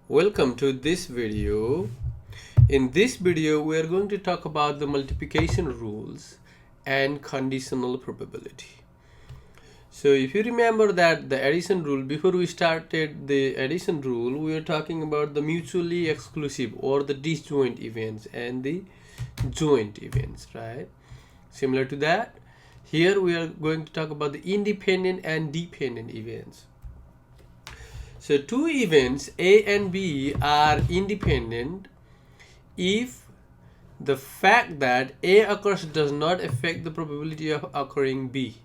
Welcome to this video. In this video, we are going to talk about the multiplication rules and conditional probability. So if you remember that the addition rule, before we started the addition rule, we were talking about the mutually exclusive or the disjoint events and the joint events, right? Similar to that, here we are going to talk about the independent and dependent events. So two events A and B are independent if the fact that A occurs does not affect the probability of occurring B.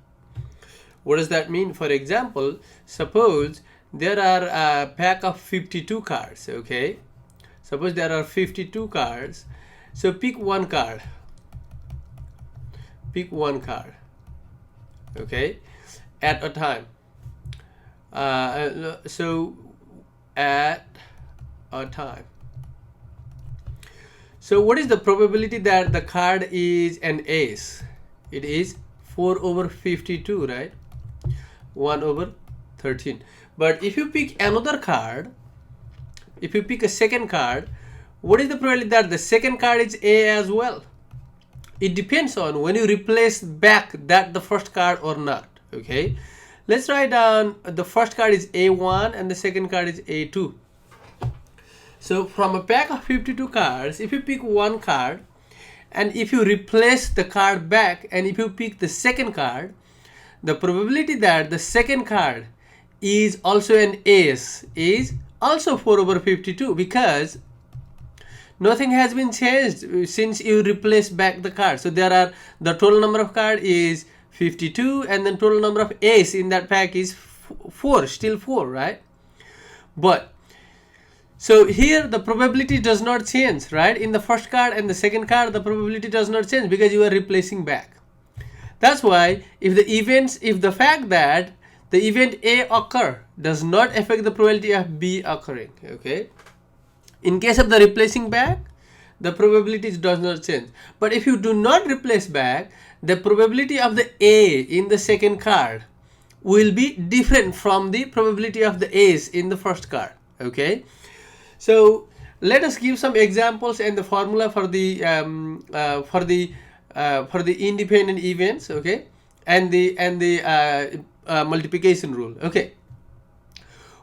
What does that mean? For example, suppose there are a pack of 52 cards, okay? Suppose there are 52 cards. So pick one card. Pick one card, okay, at a time. So at a time. So what is the probability that the card is an ace? It is 4 over 52, right? 1 over 13. But if you pick another card, if you pick a second card, what is the probability that the second card is A as well? It depends on when you replace back that the first card or not, okay? Let's write down the first card is A1 and the second card is A2. So from a pack of 52 cards, if you pick one card and if you replace the card back and if you pick the second card, the probability that the second card is also an ace is also 4 over 52 because nothing has been changed since you replace back the card. So there are the total number of cards is 52 and then total number of ace in that pack is 4, still 4, right? But so here the probability does not change, right? In the first card and the second card the probability does not change because you are replacing back. That's why if the fact that the event A occur does not affect the probability of B occurring, okay? In case of the replacing back, the probability does not change. But if you do not replace back, the probability of the A in the second card will be different from the probability of the ace in the first card, okay? So let us give some examples and the formula for the independent events, okay, and the multiplication rule, okay.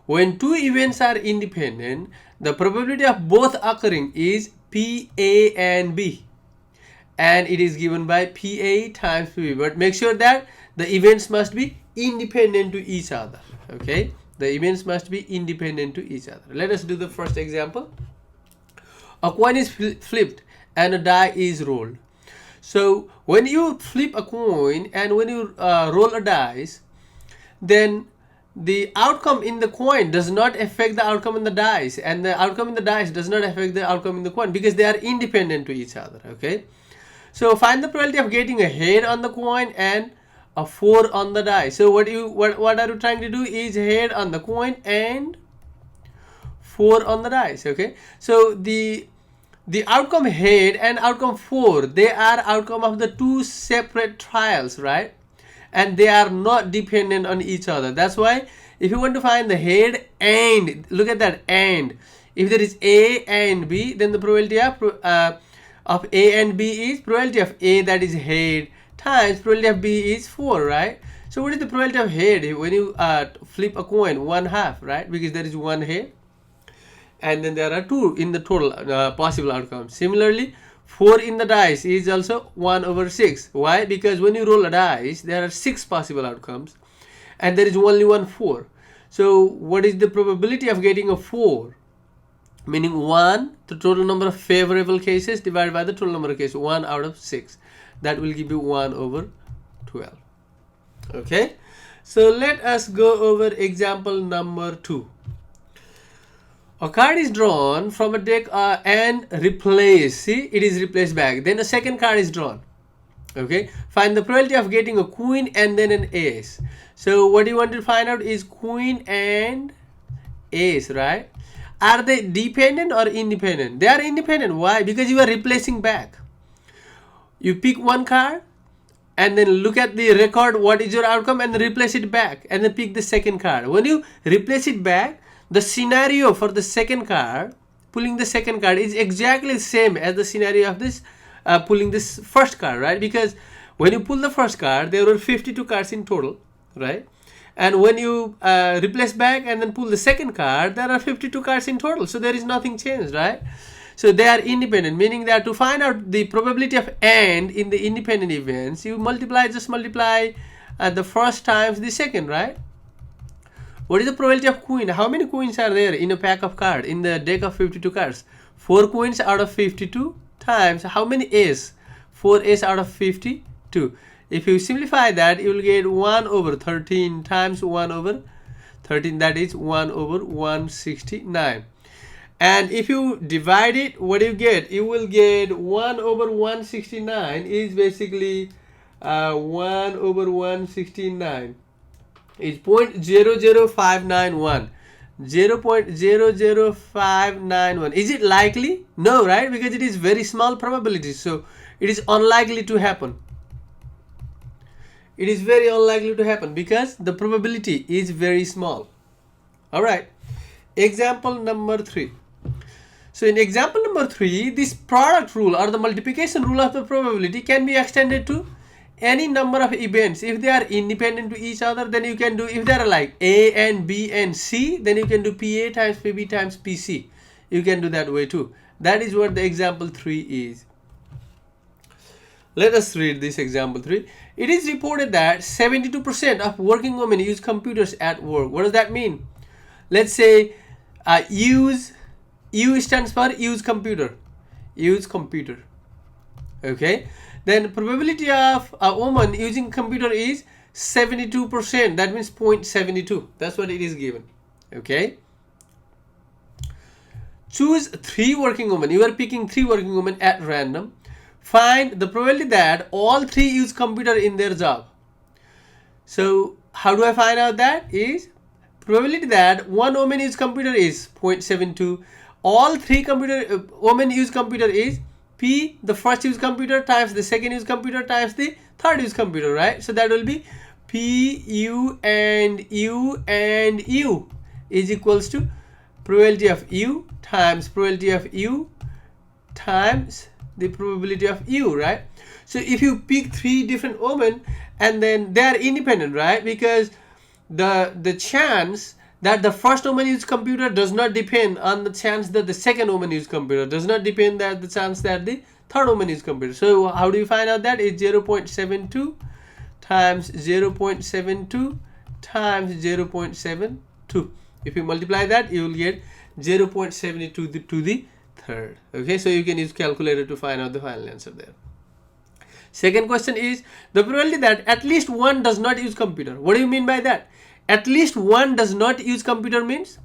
When two events are independent, the probability of both occurring is PA and B, and it is given by PA times PB. But make sure that the events must be independent to each other, okay. The events must be independent to each other. Let us do the first example. A coin is flipped and a die is rolled. So when you flip a coin and when you roll a dice, then the outcome in the coin does not affect the outcome in the dice, and the outcome in the dice does not affect the outcome in the coin because they are independent to each other, okay. So find the probability of getting a head on the coin and a 4 on the die. So what are you trying to do is head on the coin and 4 on the dice, okay. So the outcome head and outcome 4, they are outcome of the two separate trials, right? And they are not dependent on each other. That's why if you want to find the head and, look at that, and if there is A and B, then the probability of A and B is probability of A, that is head, times probability of B is 4, right? So what is the probability of head when you flip a coin? 1/2, right? Because there is one head and then there are 2 in the total possible outcomes. Similarly, 4 in the dice is also 1 over 6. Why? Because when you roll a dice, there are 6 possible outcomes and there is only one 4. So what is the probability of getting a 4? Meaning 1, the total number of favorable cases divided by the total number of cases, 1 out of 6. That will give you 1 over 12. Okay, so let us go over example number 2. A card is drawn from a deck and replaced. See, it is replaced back. Then a second card is drawn. Okay, find the probability of getting a queen and then an ace. So what you want to find out is queen and ace, right? Are they dependent or independent? They are independent. Why? Because you are replacing back. You pick one card and then look at the record, what is your outcome, and replace it back, and then pick the second card. When you replace it back, the scenario for the second card, pulling the second card, is exactly the same as the scenario of this pulling this first card, right? Because when you pull the first card, there were 52 cards in total, right? And when you replace back and then pull the second card, there are 52 cards in total. So there is nothing changed, right? So they are independent, meaning that to find out the probability of AND in the independent events, you just multiply the first times the second, right? What is the probability of queen? How many queens are there in a pack of cards, in the deck of 52 cards? 4 queens out of 52 times how many ace? 4 ace out of 52. If you simplify that, you will get 1 over 13 times 1 over 13, that is 1 over 169. And if you divide it, what do you get? You will get 1 over 169 is basically 1 over 169 is 0.00591. 0.00591. Is it likely? No, right? Because it is very small probability. So it is unlikely to happen. It is very unlikely to happen because the probability is very small. Alright. Example number 3. So in example number 3, this product rule or the multiplication rule of the probability can be extended to any number of events. If they are independent to each other, then you can do, if they are like A and B and C, then you can do PA times PB times PC. You can do that way too. That is what the example 3 is. Let us read this example 3. It is reported that 72% of working women use computers at work. What does that mean? Let's say U stands for use computer. Use computer. Okay. Then probability of a woman using computer is 72%. That means 0.72. That's what it is given. Okay. Choose 3 working women. You are picking 3 working women at random. Find the probability that all 3 use computer in their job. So how do I find out that? Is probability that one woman use computer is 0.72. All 3 women use computer is P, the first use computer, times the second use computer, times the third use computer, right? So that will be P, U and U and U is equals to probability of U times probability of U times the probability of U, right? So if you pick 3 different women and then they are independent, right? Because the chance that the first woman use computer does not depend on the chance that the second woman use computer, does not depend that the chance that the third woman use computer. So how do you find out that? It's 0.72 times 0.72 times 0.72. If you multiply that, you will get 0.72 to the third. Okay, so you can use calculator to find out the final answer there. Second question is the probability that at least one does not use computer. What do you mean by that? At least one does not use computer means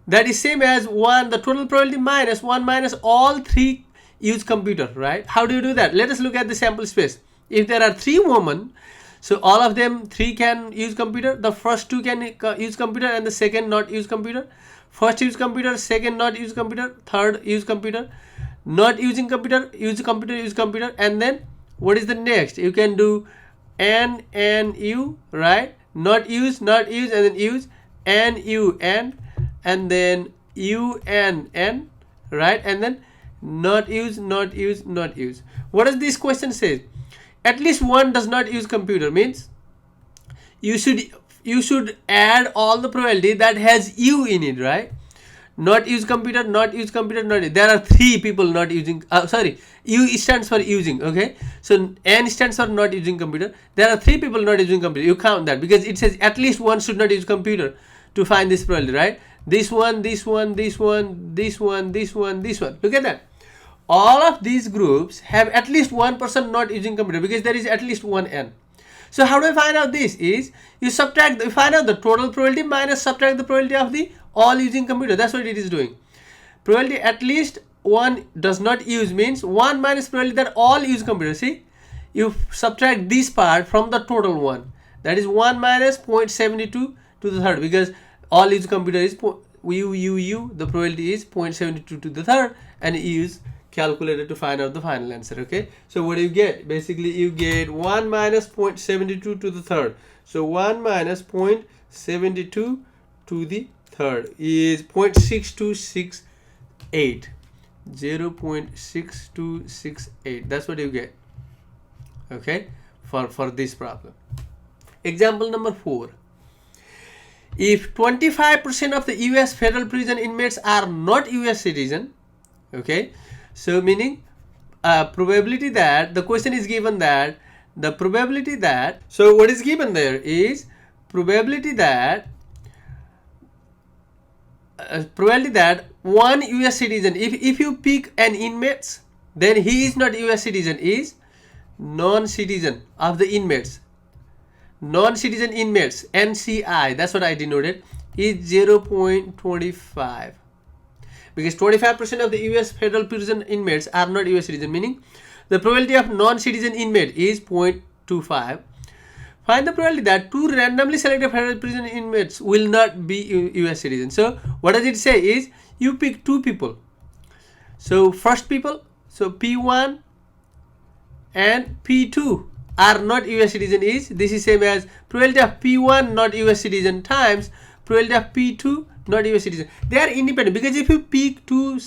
that is same as 1, the total probability minus 1 minus all 3 use computer, right? How do you do that? Let us look at the sample space. If there are 3 women, so all of them 3 can use computer, the first 2 can use computer and the second not use computer. First use computer, second not use computer, third use computer, not using computer, use computer, and then what is the next? You can do N and U, right? Not use, and then use, N, U, and then U, N, right? And then not use. What does this question say? At least one does not use computer means you should add all the probability that has U in it, right? Not use computer, not use. There are 3 people not using, U stands for using, okay? So N stands for not using computer. There are 3 people not using computer. You count that because it says at least one should not use computer to find this probability, right? This one. Look at that. All of these groups have at least one person not using computer because there is at least one N. So how do I find out this? Is you find out the total probability minus subtract the probability of the all using computer. That's what it is doing. Probability at least one does not use means 1 minus probability that all use computer. See, you subtract this part from the total one. That is 1 minus 0.72 to the third because all use computer is U. The probability is 0.72 to the third, and you use calculator to find out the final answer. Okay, so what do you get? Basically you get 1 minus 0.72 to the third. So 1 minus 0.72 to the third is 0.6268. 0.6268. That's what you get. Okay, for this problem. Example number 4. If 25% of the US federal prison inmates are not US citizen, okay, so meaning probability that the question is given that the probability that, so what is given there is probability that one US citizen, if you pick an inmate, then he is not US citizen, is non-citizen of the inmates. Non-citizen inmates, NCI, that's what I denoted, is 0.25. Because 25% of the US federal prison inmates are not US citizen, meaning the probability of non-citizen inmate is 0.25. Find the probability that 2 randomly selected federal prison inmates will not be US citizens. So what does it say is you pick 2 people. So first people, so P1 and P2 are not US citizen is, this is same as probability of P1 not US citizen times probability of P2 not US citizen. They are independent, because if you pick 2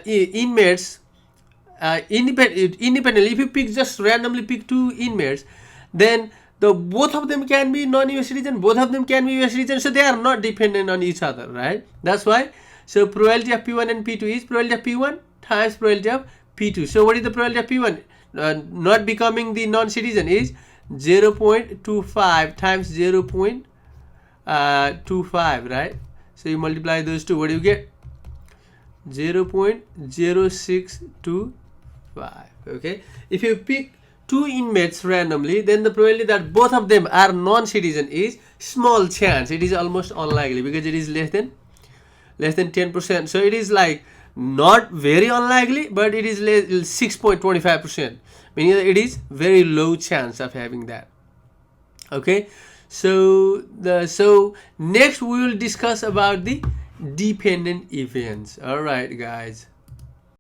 inmates independently, if you pick just randomly pick 2 inmates, then both of them can be non-US citizen, both of them can be US citizen, so they are not dependent on each other, right? That's why. So probability of P1 and P2 is probability of P1 times probability of P2. So what is the probability of P1 not becoming the non-citizen is 0.25 times 0.25, right? So you multiply those two, what do you get? 0.0625. Okay, if you pick 2 inmates randomly, then the probability that both of them are non-citizen is small chance. It is almost unlikely, because it is less than 10%. So it is like not very unlikely, but it is 6.25%, meaning it is very low chance of having that. Okay, so next we will discuss about the dependent events. All right, guys.